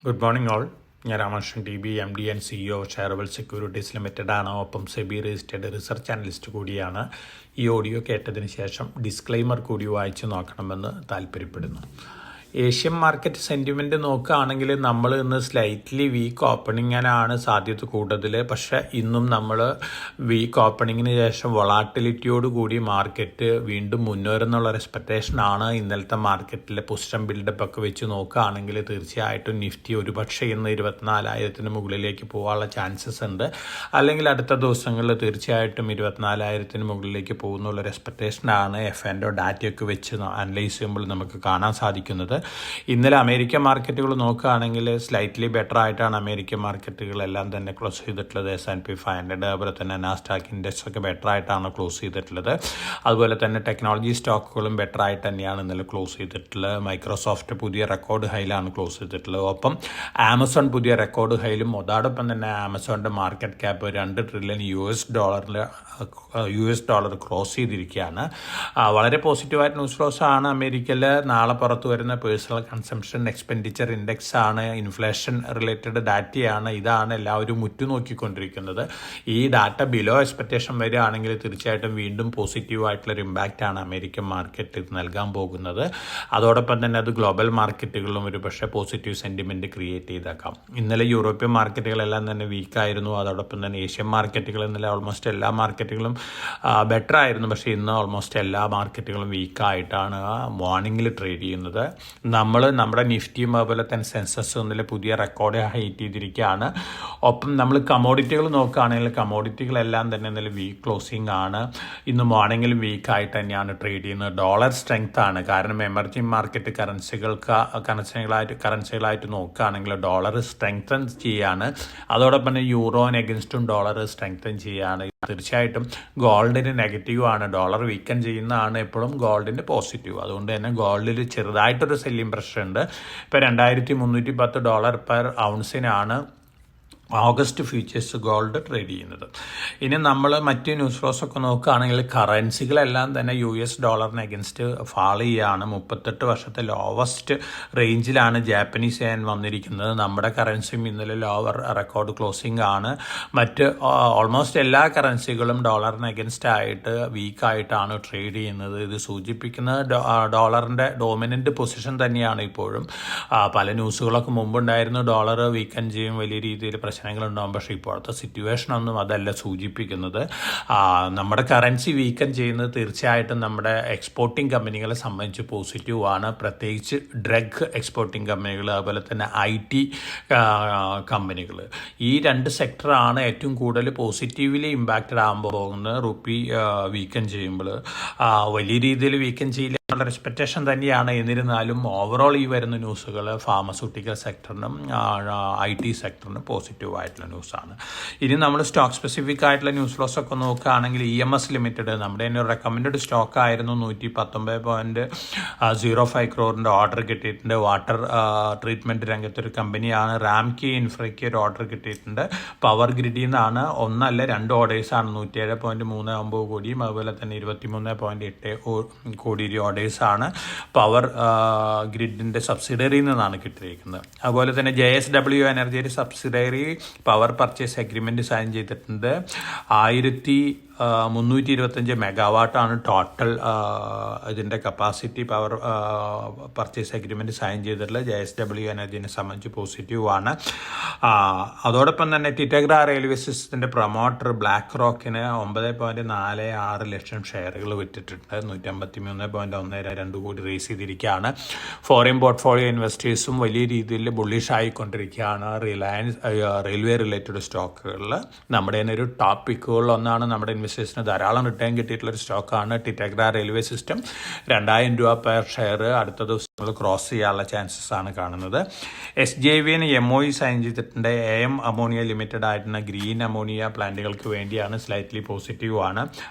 Good morning all. ഞാൻ Ramakrishnan T B MD and CEO shareable securities limited ആണ്. ഒപ്പം SEBI registered research analyst കൂടിയാണ്. ഈ ഓഡിയോ കേട്ടതിന് ശേഷം ഡിസ്ക്ലെയിമർ കൂടി വായിച്ചു നോക്കണമെന്ന് താല്പര്യപ്പെടുന്നു. ഏഷ്യൻ മാർക്കറ്റ് സെൻറ്റിമെൻറ്റ് നോക്കുകയാണെങ്കിൽ നമ്മൾ ഇന്ന് സ്ലൈറ്റ്ലി വീക്ക് ഓപ്പണിങ്ങിനാണ് സാധ്യത കൂടുതൽ. പക്ഷേ ഇന്നും നമ്മൾ വീക്ക് ഓപ്പണിങ്ങിന് ശേഷം വൊളാട്ടിലിറ്റിയോട് കൂടി മാർക്കറ്റ് വീണ്ടും മുന്നേറുന്നുള്ള എക്സ്പെക്റ്റേഷനാണ്. ഇന്നലത്തെ മാർക്കറ്റിലെ പൊസിഷൻ ബിൽഡപ്പ് ഒക്കെ വെച്ച് നോക്കുകയാണെങ്കിൽ തീർച്ചയായിട്ടും നിഫ്റ്റി ഒരുപക്ഷെ ഇന്ന് 24,000 മുകളിലേക്ക് പോകാനുള്ള ചാൻസസ് ഉണ്ട്. അല്ലെങ്കിൽ അടുത്ത ദിവസങ്ങളിൽ തീർച്ചയായിട്ടും 24,000 മുകളിലേക്ക് പോകുന്നുള്ളൊരു എക്സ്പെക്റ്റേഷനാണ് FN ഡാറ്റയൊക്കെ വെച്ച് അനലൈസ് ചെയ്യുമ്പോൾ നമുക്ക് കാണാൻ സാധിക്കുന്നത്. ഇന്നലെ അമേരിക്കൻ മാർക്കറ്റുകൾ നോക്കുകയാണെങ്കിൽ സ്ലൈറ്റ്ലി ബെറ്റർ ആയിട്ടാണ് അമേരിക്കൻ മാർക്കറ്റുകളെല്ലാം തന്നെ ക്ലോസ് ചെയ്തിട്ടുള്ളത്. S&P 500 അതുപോലെ തന്നെ നാസ്ഡാക്ക് ഇൻഡെക്സ് ഒക്കെ ബെറ്റർ ആയിട്ടാണ് ക്ലോസ് ചെയ്തിട്ടുള്ളത്. അതുപോലെ തന്നെ ടെക്നോളജി സ്റ്റോക്കുകളും ബെറ്റർ ആയിട്ട് തന്നെയാണ് ഇന്നലെ ക്ലോസ് ചെയ്തിട്ടുള്ളത്. മൈക്രോസോഫ്റ്റ് പുതിയ റെക്കോർഡ് ഹൈയിലാണ് ക്ലോസ് ചെയ്തിട്ടുള്ളത്. ഒപ്പം ആമസോൺ പുതിയ റെക്കോർഡ് ഹൈയിലും അതോടൊപ്പം തന്നെ ആമസോണിൻ്റെ market cap $2 trillion US cross ചെയ്തിരിക്കുകയാണ്. വളരെ പോസിറ്റീവായിട്ട് ന്യൂസ് ഫ്ലോസ് ആണ്. അമേരിക്കയിൽ നാളെ പുറത്തു വരുന്ന പേഴ്സണൽ കൺസംഷൻ എക്സ്പെൻഡിച്ചർ ഇൻഡെക്സ് ആണ്, ഇൻഫ്ലേഷൻ റിലേറ്റഡ് ഡാറ്റയാണ്. ഇതാണ് എല്ലാവരും ഉറ്റുനോക്കിക്കൊണ്ടിരിക്കുന്നത്. ഈ ഡാറ്റ ബിലോ എക്സ്പെക്റ്റേഷൻ വരികയാണെങ്കിൽ തീർച്ചയായിട്ടും വീണ്ടും പോസിറ്റീവായിട്ടുള്ളൊരു ഇമ്പാക്റ്റാണ് അമേരിക്കൻ മാർക്കറ്റ് നൽകാൻ പോകുന്നത്. അതോടൊപ്പം തന്നെ അത് ഗ്ലോബൽ മാർക്കറ്റുകളിലും ഒരു പക്ഷേ പോസിറ്റീവ് സെൻറ്റിമെൻറ്റ് ക്രിയേറ്റ് ചെയ്തേക്കാം. ഇന്നലെ യൂറോപ്യൻ മാർക്കറ്റുകളെല്ലാം തന്നെ വീക്കായിരുന്നു. അതോടൊപ്പം തന്നെ ഏഷ്യൻ മാർക്കറ്റുകൾ ഇന്നലെ ഓൾമോസ്റ്റ് എല്ലാ മാർക്കറ്റുകളും ബെറ്റർ ആയിരുന്നു. പക്ഷേ ഇന്ന് ഓൾമോസ്റ്റ് എല്ലാ മാർക്കറ്റുകളും വീക്കായിട്ടാണ് മോർണിംഗിൽ ട്രേഡ് ചെയ്യുന്നത്. നമ്മുടെ നിഫ്റ്റിയും അതുപോലെ തന്നെ സെൻസസ് ഒന്നിലെ പുതിയ റെക്കോർഡ് ഹൈറ്റ് ചെയ്തിരിക്കുകയാണ്. ഒപ്പം നമ്മൾ കമോഡിറ്റികൾ നോക്കുകയാണെങ്കിൽ കമോഡിറ്റികളെല്ലാം തന്നെ ഇന്നലെ വീക്ക് ക്ലോസിംഗ് ആണ്. ഇന്ന് മോർണിംഗിലും വീക്കായിട്ട് തന്നെയാണ് ട്രേഡ് ചെയ്യുന്നത്. ഡോളർ സ്ട്രെങ്ത് ആണ്. കാരണം എമർജിംഗ് മാർക്കറ്റ് കറൻസികളായിട്ട് നോക്കുകയാണെങ്കിൽ ഡോളർ സ്ട്രെങ്തൻ ചെയ്യാണ്. അതോടൊപ്പം തന്നെ യൂറോന് എഗൻസ്റ്റും ഡോളർ സ്ട്രെങ്തൻ ചെയ്യാണ്. തീർച്ചയായിട്ടും ഗോൾഡിന് നെഗറ്റീവ് ആണ്. ഡോളർ വീക്കൻ ചെയ്യുന്നതാണ് എപ്പോഴും ഗോൾഡിൻ്റെ പോസിറ്റീവ്. അതുകൊണ്ട് തന്നെ ഗോൾഡിൽ ചെറുതായിട്ടൊരു സെല്ലിംഗ് പ്രഷർ ഉണ്ട്. ഇപ്പോൾ $2,310 പെർ ഔൺസിനാണ് ഓഗസ്റ്റ് ഫ്യൂച്ചേഴ്സ് ഗോൾഡ് ട്രേഡ് ചെയ്യുന്നത്. ഇനി നമ്മൾ മറ്റ് ന്യൂസ് ഫ്ലോസ് ഒക്കെ നോക്കുകയാണെങ്കിൽ കറൻസികളെല്ലാം തന്നെ US ഡോളറിന് അഗൻസ്റ്റ് ഫാൾ ചെയ്യുകയാണ്. 38 വർഷത്തെ ലോവസ്റ്റ് റേഞ്ചിലാണ് ജാപ്പനീസ് യെൻ വന്നിരിക്കുന്നത്. നമ്മുടെ കറൻസിയും ഇന്നലെ ലോവർ റെക്കോർഡ് ക്ലോസിംഗ് ആണ്. മറ്റ് ഓൾമോസ്റ്റ് എല്ലാ കറൻസികളും ഡോളറിന് അഗൻസ്റ്റ് ആയിട്ട് വീക്കായിട്ടാണ് ട്രേഡ് ചെയ്യുന്നത്. ഇത് സൂചിപ്പിക്കുന്നത് ഡോളറിൻ്റെ ഡോമിനൻ്റ് പൊസിഷൻ തന്നെയാണ് ഇപ്പോഴും. പല ന്യൂസുകളൊക്കെ മുമ്പുണ്ടായിരുന്നു ഡോളർ വീക്കൻ ചെയ്യും, വലിയ രീതിയിൽ പ്രശ്നങ്ങളുണ്ടാകും. പക്ഷേ ഇപ്പോഴത്തെ സിറ്റുവേഷനൊന്നും അതല്ല സൂചിപ്പിക്കുന്നത്. നമ്മുടെ കറൻസി വീക്കൻ ചെയ്യുന്നത് തീർച്ചയായിട്ടും നമ്മുടെ എക്സ്പോർട്ടിംഗ് കമ്പനികളെ സംബന്ധിച്ച് പോസിറ്റീവ് ആണ്. പ്രത്യേകിച്ച് ഡ്രഗ് എക്സ്പോർട്ടിംഗ് കമ്പനികൾ അതുപോലെ തന്നെ IT കമ്പനികൾ. ഈ രണ്ട് സെക്ടറാണ് ഏറ്റവും കൂടുതൽ പോസിറ്റീവ്ലി ഇമ്പാക്റ്റഡ് ആകുമ്പോൾ പോകുന്നത്. റുപ്പി വീക്കൻ ചെയ്യുമ്പോൾ വലിയ രീതിയിൽ വീക്കൻ ചെയ്യില്ല എന്നുള്ള എക്സ്പെക്റ്റേഷൻ തന്നെയാണ്. എന്നിരുന്നാലും ഓവറോൾ ഈ വരുന്ന ന്യൂസുകൾ ഫാർമസ്യൂട്ടിക്കൽ സെക്ടറിനും IT സെക്ടറിനും പോസിറ്റീവ് ആയിട്ടുള്ള ന്യൂസാണ്. ഇനി നമ്മൾ സ്റ്റോക്ക് സ്പെസിഫിക് ആയിട്ടുള്ള ന്യൂസ് ഫ്ലോസ് ഒക്കെ നോക്കുകയാണെങ്കിൽ EMS ലിമിറ്റഡ് നമ്മുടെ തന്നെ റെക്കമെൻഡഡ് സ്റ്റോക്ക് ആയിരുന്നു. 119.05 crore ഓർഡർ കിട്ടിയിട്ടുണ്ട്. വാട്ടർ ട്രീറ്റ്മെൻറ്റ് രംഗത്തൊരു കമ്പനിയാണ്. റാംകി ഇൻഫ്രയ്ക്ക് ഒരു ഓർഡർ കിട്ടിയിട്ടുണ്ട്. പവർ ഗ്രിഡിൽ നിന്നാണ്. ഒന്നല്ല 2 ഓർഡേഴ്സാണ്. 107.39 കോടിയും അതുപോലെ തന്നെ 23.8 കോടി ഓർഡേഴ്സാണ് പവർ ഗ്രിഡിൻ്റെ സബ്സിഡറിയിൽ നിന്നാണ് കിട്ടിയിരിക്കുന്നത്. അതുപോലെ തന്നെ JSW എനർജിയുടെ subsidiary power purchase agreement sign ചെയ്തിട്ടുണ്ട്. 1,325 മെഗാവാട്ടാണ് ടോട്ടൽ ഇതിൻ്റെ capacity power purchase agreement sign ചെയ്തിട്ടുള്ളത്. JSW എനർജിനെ സംബന്ധിച്ച് പോസിറ്റീവ് ആണ്. അതോടൊപ്പം തന്നെ ടിറ്റഗ്ര റെയിൽവേ സിസ്റ്റത്തിൻ്റെ പ്രൊമോട്ടർ ബ്ലാക്ക് റോക്കിന് 9.46 ലക്ഷം ഷെയറുകൾ വിറ്റിട്ടുണ്ട്. 153.12 കോടി റേസ് ചെയ്തിരിക്കുകയാണ്. ഫോറിൻ പോർട്ട്ഫോളിയോ ഇൻവെസ്റ്റേഴ്സും വലിയ രീതിയിൽ ബുള്ളിഷ് ആയിക്കൊണ്ടിരിക്കുകയാണ് റെയിൽവേ റിലേറ്റഡ് സ്റ്റോക്കുകളിൽ. നമ്മുടെ തന്നെ ഒരു ടോപ്പ് പിക്കുകളിൽ ഒന്നാണ്. നമ്മുടെ ഇൻവെസ്റ്റേഴ്സിന് ധാരാളം റിട്ടേൺ കിട്ടിയിട്ടുള്ളൊരു സ്റ്റോക്കാണ് ടിറ്റഗ്ര റെയിൽവേ സിസ്റ്റം. $2,000 പെർ ഷെയർ അടുത്ത ദിവസങ്ങൾ ക്രോസ് ചെയ്യാനുള്ള ചാൻസസ് ആണ് കാണുന്നത്. SJVN MOU സൈൻ ചെയ്തിട്ടുണ്ട്. AM അമോണിയ ലിമിറ്റഡ് ആയിട്ടുള്ള ഗ്രീൻ അമോണിയ പ്ലാന്റുകൾക്ക് വേണ്ടിയാണ്. സ്ലൈറ്റ്ലി പോസിറ്റീവ് ആണ്.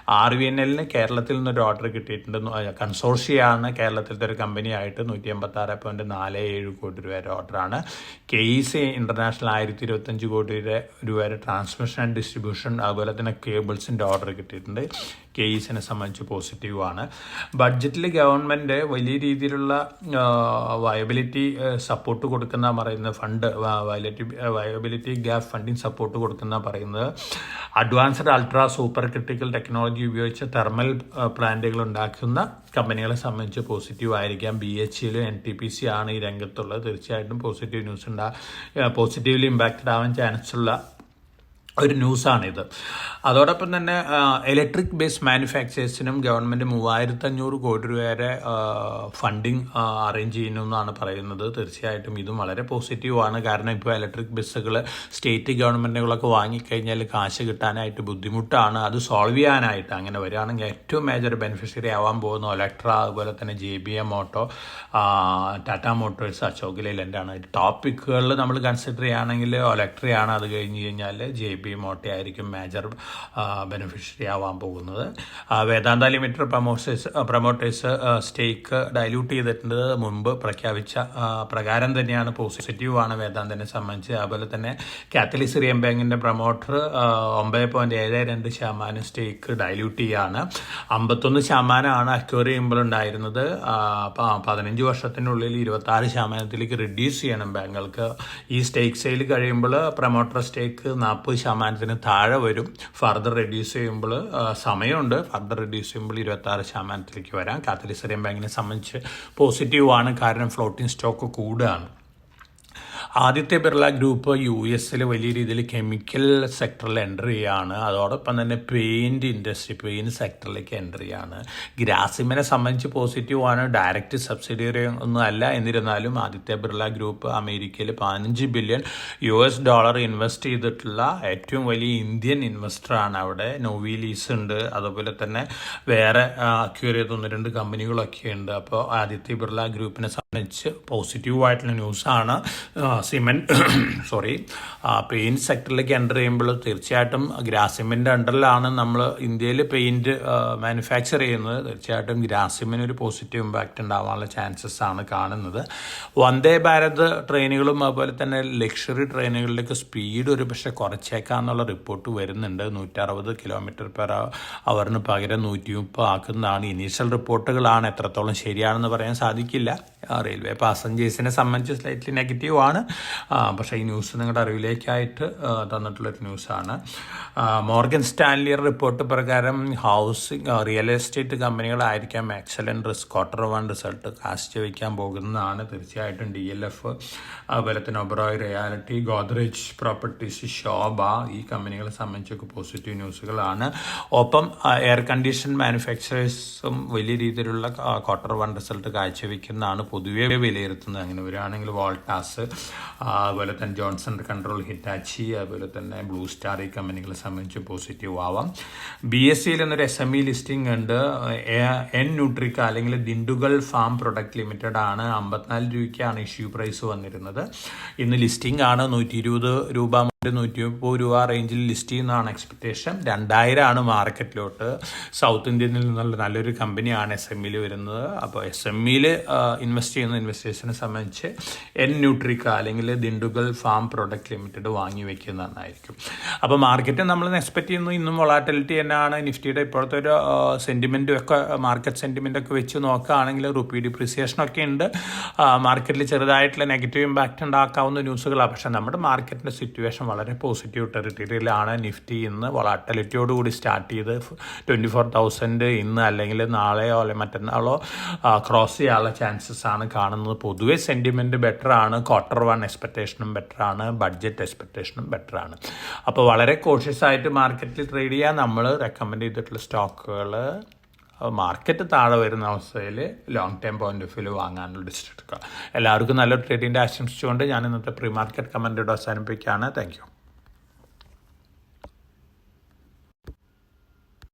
RVNLന് കേരളത്തിൽ നിന്നൊരു ഓർഡർ കിട്ടിയിട്ടുണ്ട്. കൺസോർഷ്യയാണ് കേരളത്തിലത്തെ ഒരു കമ്പനിയായിട്ട്. 186.47 കോടി രൂപയുടെ ഓർഡറാണ്. KEC ഇന്റർനാഷണൽ 1,025 കോടി രൂപയുടെ ട്രാൻസ്മിഷൻ ആൻഡ് ഡിസ്ട്രിബ്യൂഷൻ അതുപോലെ തന്നെ കേബിൾസിൻ്റെ ഓർഡർ ഓർഡർ കിട്ടിയിട്ടുണ്ട്. കേസിനെ സംബന്ധിച്ച് പോസിറ്റീവാണ്. ബഡ്ജറ്റിൽ ഗവൺമെൻറ് വലിയ രീതിയിലുള്ള വയബിലിറ്റി സപ്പോർട്ട് കൊടുക്കുന്ന പറയുന്നത് fund viability gap funding support കൊടുക്കുന്ന പറയുന്നത് advanced ultra super critical technology ഉപയോഗിച്ച് തെർമൽ പ്ലാന്റുകൾ ഉണ്ടാക്കുന്ന കമ്പനികളെ സംബന്ധിച്ച് പോസിറ്റീവ് ആയിരിക്കാം. BHEL NTPC ആണ് ഈ രംഗത്തുള്ളത്. തീർച്ചയായിട്ടും പോസിറ്റീവ് ന്യൂസ് പോസിറ്റീവ്ലി ഇമ്പാക്റ്റഡ് ആവാൻ ചാൻസ് ഉള്ള ഒരു ന്യൂസാണിത്. അതോടൊപ്പം തന്നെ ഇലക്ട്രിക് ബേസ് മാനുഫാക്ചേഴ്സിനും ഗവൺമെൻറ് 3500 കോടി രൂപ വരെ ഫണ്ടിങ് അറേഞ്ച് ചെയ്യുന്നു എന്നാണ് പറയുന്നത്. തീർച്ചയായിട്ടും ഇതും വളരെ പോസിറ്റീവാണ്. കാരണം ഇപ്പോൾ ഇലക്ട്രിക് ബസ്സുകൾ സ്റ്റേറ്റ് ഗവൺമെൻറ്റുകളൊക്കെ വാങ്ങിക്കഴിഞ്ഞാൽ കാശ് കിട്ടാനായിട്ട് ബുദ്ധിമുട്ടാണ്. അത് സോൾവ് ചെയ്യാനായിട്ട് അങ്ങനെ വരികയാണെങ്കിൽ ഏറ്റവും മേജർ ബെനിഫിഷ്യറി ആവാൻ പോകുന്ന ഒലക്ട്ര, അതുപോലെ തന്നെ JBM auto, Tata motors, Ashok Leyland ആണ്. ടോപ്പ് പിക്കുകളിൽ നമ്മൾ കൺസിഡർ ചെയ്യുകയാണെങ്കിൽ ഒലക്ട്രയാണ്. അത് കഴിഞ്ഞ് കഴിഞ്ഞാൽ JBM ഓട്ടോ ആയിരിക്കും മേജർ ബെനിഫിഷ്യറി ആവാൻ പോകുന്നത്. വേദാന്ത ലിമിറ്റഡ് പ്രൊമോട്ടേഴ്സ് സ്റ്റേക്ക് ഡൈല്യൂട്ട് ചെയ്തിട്ടുണ്ട്. മുമ്പ് പ്രഖ്യാപിച്ച പ്രകാരം തന്നെയാണ് പോസിറ്റീവാണ് വേദാന്തനെ സംബന്ധിച്ച്. അതുപോലെ തന്നെ കാത്തലിക് സിറിയൻ ബാങ്കിൻ്റെ പ്രൊമോട്ടർ 9.72% സ്റ്റേക്ക് ഡൈല്യൂട്ട് ചെയ്യുകയാണ്. 51% അക്വയർ ചെയ്യുമ്പോൾ ഉണ്ടായിരുന്നത്. 15 വർഷത്തിനുള്ളിൽ 26% റിഡ്യൂസ് ചെയ്യണം ബാങ്കുകൾക്ക്. ഈ സ്റ്റേക്ക് സെയിൽ കഴിയുമ്പോൾ പ്രൊമോട്ടർ സ്റ്റേക്ക് 40% താഴെ വരും. ഫർദർ റെഡ്യൂസ് ചെയ്യുമ്പോൾ സമയമുണ്ട്. ഫർദർ റെഡ്യൂസ് ചെയ്യുമ്പോൾ 26% വരാം. കാത്തലിക് സിറിയൻ ബാങ്കിനെ സംബന്ധിച്ച് പോസിറ്റീവാണ്. കാരണം ഫ്ലോട്ടിംഗ് സ്റ്റോക്ക് കൂടുകയാണ്. ആദിത്യ ബിർള ഗ്രൂപ്പ് US വലിയ രീതിയിൽ കെമിക്കൽ സെക്ടറിൽ എൻ്റർ ചെയ്യുകയാണ്. അതോടൊപ്പം തന്നെ പെയിൻറ്റ് സെക്ടറിലേക്ക് എൻ്റർ ചെയ്യുകയാണ്. ഗ്രാസിമിനെ സംബന്ധിച്ച് പോസിറ്റീവാണ്. ഡയറക്റ്റ് സബ്സിഡിയറി ഒന്നും അല്ല. എന്നിരുന്നാലും ആദിത്യ ബിർള ഗ്രൂപ്പ് അമേരിക്കയിൽ $15 ബില്യൺ ഇൻവെസ്റ്റ് ചെയ്തിട്ടുള്ള ഏറ്റവും വലിയ ഇന്ത്യൻ ഇൻവെസ്റ്ററാണ്. അവിടെ നോവിലീസ് ഉണ്ട്. അതുപോലെ തന്നെ വേറെ അക്വയർ ചെയ്ത 1-2 കമ്പനികളൊക്കെ ഉണ്ട്. അപ്പോൾ ആദിത്യ ബിർള ഗ്രൂപ്പിനെ സംബന്ധിച്ച് പോസിറ്റീവായിട്ടുള്ള ന്യൂസാണ്. പെയിൻറ്റ് സെക്ടറിലേക്ക് എൻ്റർ ചെയ്യുമ്പോൾ തീർച്ചയായിട്ടും ഗ്രാസിമിൻ്റെ അണ്ടറിലാണ് നമ്മൾ ഇന്ത്യയിൽ പെയിൻറ്റ് മാനുഫാക്ചർ ചെയ്യുന്നത്. തീർച്ചയായിട്ടും ഗ്രാസിമിന് ഒരു പോസിറ്റീവ് ഇമ്പാക്റ്റ് ഉണ്ടാവാനുള്ള ചാൻസസ് ആണ് കാണുന്നത്. വന്ദേ ഭാരത് ട്രെയിനുകളും അതുപോലെ തന്നെ ലക്ഷറി ട്രെയിനുകളിലേക്ക് സ്പീഡ് ഒരു പക്ഷേ കുറച്ചേക്കാന്നുള്ള റിപ്പോർട്ട് വരുന്നുണ്ട്. 160 km/h പകരം 130 ആക്കുന്നതാണ് ഇനീഷ്യൽ റിപ്പോർട്ടുകളാണ്. എത്രത്തോളം ശരിയാണെന്ന് പറയാൻ സാധിക്കില്ല. റെയിൽവേ പാസഞ്ചേഴ്സിനെ സംബന്ധിച്ച് സ്ലൈറ്റ്ലി നെഗറ്റീവാണ്. പക്ഷേ ഈ ന്യൂസ് നിങ്ങളുടെ അറിവിലേക്കായിട്ട് തന്നിട്ടുള്ളൊരു ന്യൂസാണ്. മോർഗൻ സ്റ്റാൻലിയർ റിപ്പോർട്ട് പ്രകാരം ഹൗസിംഗ് റിയൽ എസ്റ്റേറ്റ് കമ്പനികളായിരിക്കാം എക്സലൻറ്റ് Q1 റിസൾട്ട് കാഴ്ചവെക്കാൻ പോകുന്നതാണ്. തീർച്ചയായിട്ടും DLF, അതുപോലെ തന്നെ ഒബ്റോയ് റിയാലിറ്റി, ഗോദ്രേജ് പ്രോപ്പർട്ടീസ്, ശോഭ, ഈ കമ്പനികളെ സംബന്ധിച്ചൊക്കെ പോസിറ്റീവ് ന്യൂസുകളാണ്. ഒപ്പം എയർ കണ്ടീഷൻ മാനുഫാക്ചറേഴ്സും വലിയ രീതിയിലുള്ള Q1 റിസൾട്ട് കാഴ്ചവെക്കുന്നതാണ് പൊതുവെ വിലയിരുത്തുന്നത്. അങ്ങനെ വരികയാണെങ്കിൽ വോൾട്ടാസ്, അതുപോലെ തന്നെ ജോൺസൺ കൺട്രോൾ, ഹിറ്റാച്ചി, അതുപോലെ തന്നെ ബ്ലൂ സ്റ്റാർ, ഈ കമ്പനികളെ സംബന്ധിച്ച് പോസിറ്റീവ് ആവാം. BSEയിൽ എന്നൊരു SME ലിസ്റ്റിംഗ് ഉണ്ട്. Nutrica അല്ലെങ്കിൽ ദിണ്ടുഗൽ ഫാം പ്രൊഡക്റ്റ് ലിമിറ്റഡ് ആണ്. 54 രൂപയ്ക്കാണ് ഇഷ്യൂ പ്രൈസ് വന്നിരുന്നത്. ഇന്ന് ലിസ്റ്റിംഗ് ആണ്. 120 രൂപ മുതൽ 130 രൂപ റേഞ്ചിൽ ലിസ്റ്റ് ചെയ്യുന്നതാണ് എക്സ്പെക്റ്റേഷൻ. 2000 മാർക്കറ്റിലോട്ട്. സൗത്ത് ഇന്ത്യയിൽ നിന്നുള്ള നല്ലൊരു കമ്പനിയാണ് SMEയിൽ വരുന്നത്. അപ്പോൾ SMEയിൽ ഇൻവെസ്റ്റ് ചെയ്യുന്ന ഇൻവെസ്റ്റേഴ്സിനെ സംബന്ധിച്ച് Nutrica അല്ലെങ്കിൽ ദിണ്ടുഗൽ ഫാം പ്രൊഡക്റ്റ് ലിമിറ്റഡ് വാങ്ങി വെക്കുന്നതായിരിക്കും. അപ്പോൾ മാർക്കറ്റ് നമ്മൾ എക്സ്പെക്ട് ചെയ്യുന്നു ഇന്നും വൊളാറ്റിലിറ്റി തന്നെയാണ്. നിഫ്റ്റിയുടെ ഇപ്പോഴത്തെ ഒരു സെൻറ്റിമെൻറ്റും ഒക്കെ മാർക്കറ്റ് സെൻറ്റിമെൻറ്റൊക്കെ വെച്ച് നോക്കുകയാണെങ്കിൽ റുപ്പി ഡിപ്രിസിയേഷനൊക്കെ ഉണ്ട്. മാർക്കറ്റിൽ ചെറുതായിട്ടുള്ള നെഗറ്റീവ് ഇമ്പാക്റ്റ് ഉണ്ടാക്കാവുന്ന ന്യൂസുകളാണ്. പക്ഷേ നമ്മുടെ മാർക്കറ്റിൻ്റെ സിറ്റുവേഷൻ വളരെ പോസിറ്റീവ് ടെറിട്ടറിയിലാണ്. നിഫ്റ്റി ഇന്ന് വൊളാറ്റിലിറ്റിയോടുകൂടി സ്റ്റാർട്ട് ചെയ്ത് 24,000 ഇന്ന് അല്ലെങ്കിൽ നാളെയോ അല്ലെങ്കിൽ മറ്റന്നാളോ ക്രോസ് ചെയ്യാനുള്ള ചാൻസസ് ആണ് കാണുന്നത്. പൊതുവെ സെൻറ്റിമെൻറ്റ് ബെറ്ററാണ്. Q1 എക്സ്പെക്റ്റേഷനും ബെറ്ററാണ്. ബഡ്ജറ്റ് എക്സ്പെക്റ്റേഷനും ബെറ്ററാണ്. അപ്പോൾ വളരെ കോഷ്യസ് ആയിട്ട് മാർക്കറ്റിൽ ട്രേഡ് ചെയ്യാൻ നമ്മൾ റെക്കമെൻഡ് ചെയ്തിട്ടുള്ള സ്റ്റോക്കുകൾ മാർക്കറ്റ് താഴെ വരുന്ന അവസ്ഥയിൽ long time point of view വാങ്ങാനുള്ള ഡിസിഷൻ എടുക്കുക. എല്ലാവർക്കും നല്ലൊരു ട്രേഡിൻ്റെ ആശംസിച്ചുകൊണ്ട് ഞാൻ ഇന്നത്തെ പ്രീ മാർക്കറ്റ് കമൻറ്റ് അവസാനിപ്പിക്കുകയാണ്. Thank you.